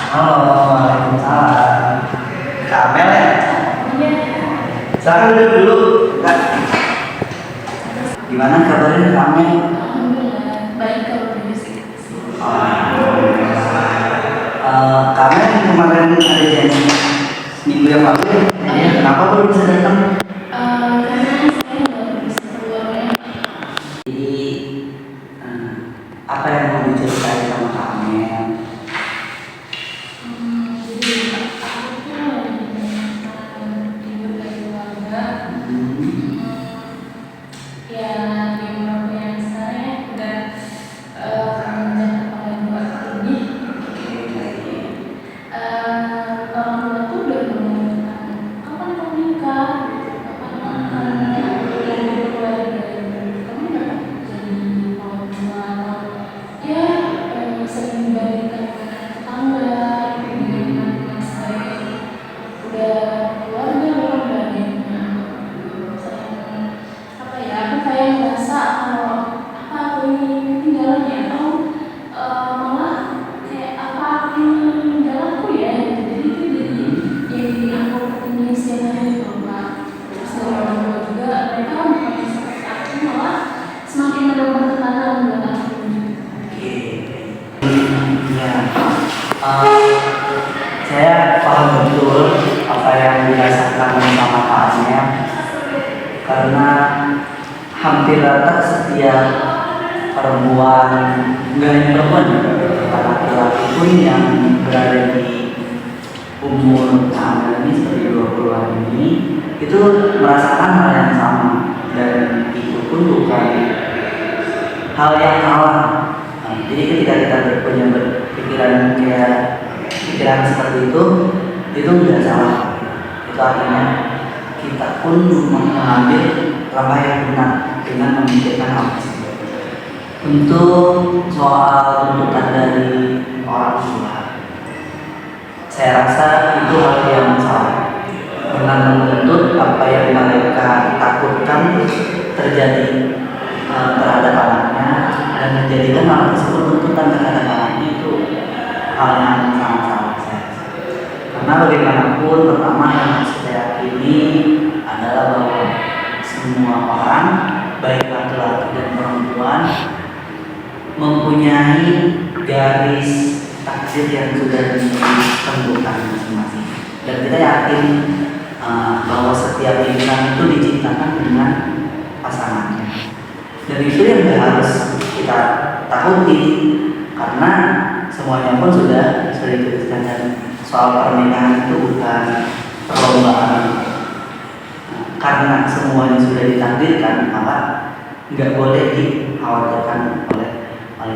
Halo, waalaikumsalam. Kak Amel ya? Silakan duduk dulu, Kak. Gimana kabarnya Kak Amel? Alhamdulillah, baik kalau berbisik. Kak Amel kemarin ada janji minggu yang lalu ya? Kenapa baru bisa datang? Karena saya nggak bisa keluar ya. Jadi apa yang mau diceritain sama Kak Amel? Jadi aku tuh lagi tidur dari keluarga. Ya di umur yang saya udah menginjak kepala 2 lebih. Orang tua tuh udah menentukan kapan mau nikah, kapan akan berkeluarga. Kamu nggak jadi orang tua atau ya sering dibandingkan dengan tetangga, dengan teman saya udah keluarga belum dan sering apa ya aku kayak merasa kalau apa aku ini ketinggalan ya atau malah kayak apa aku ini meninggalku ya gitu. Jadi itu jadi aku perhatiin setiap hari gitu Pak. Terus dari orang tua juga mereka bukan seperti aku malah semakin menambah tekanan buat aku gitu. Oke. Ya. Saya paham betul apa yang dirasakan sama Kak Amel, karena hampir rata setiap perempuan, nggak hanya perempuan, laki-laki pun yang berada di umur Kak Amel ini seperti 20-an ini itu merasakan hal yang sama, dan itu pun bukan hal yang salah. Jadi ketika kita punya pikiran seperti itu tidak salah. Itu artinya kita pun mengambil langkah yang benar dengan memikirkan hal tersebut. Untuk soal tuntutan dari orang tua, saya rasa itu hal yang salah. Dengan menuntut apa yang mereka takutkan terjadi terhadap anaknya dan menjadikan hal tersebut tuntutan terhadap anaknya, itu hal yang sangat salah saya rasa. Karena bagaimanapun, pertama yang harus kita yakini adalah bahwa semua orang, baik laki-laki dan perempuan, mempunyai garis takdir yang sudah ditentukan masing-masing. Dan kita yakin bahwa setiap insan itu diciptakan dengan pasangannya. Dan itu yang harus kita takuti, karena semuanya pun sudah dituliskan, dan soal pernikahan itu bukan perlombaan. Karena semuanya sudah ditakdirkan, maka nggak boleh dikhawatirkan oleh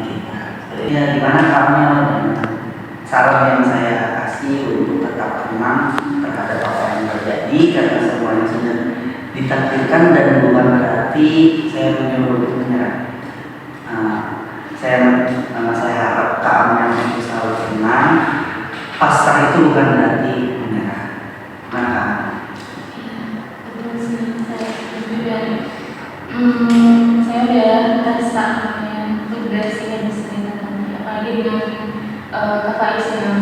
kita. Jadi gimana Kamel, saran yang saya kasih untuk tetap tenang terhadap apa yang terjadi, karena semuanya sudah ditakdirkan dan bukan berarti saya menyuruh untuk menyerah. Saya harap Kak Amel itu selalu tenang. Pasrah itu bukan berarti menyerah. Nah, Betul sih, saya setuju dan saya udah merasa yang tugas yang bisa dilakukan, apalagi dengan kakak Is yang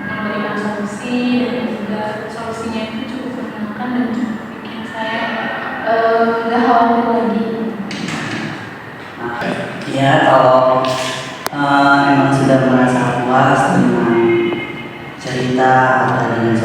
memberikan solusi, dan juga solusinya itu cukup menyenangkan dan cukup bikin saya nggak khawatir lagi. ya kalau emang sudah merasa puas dengan cerita atau dengan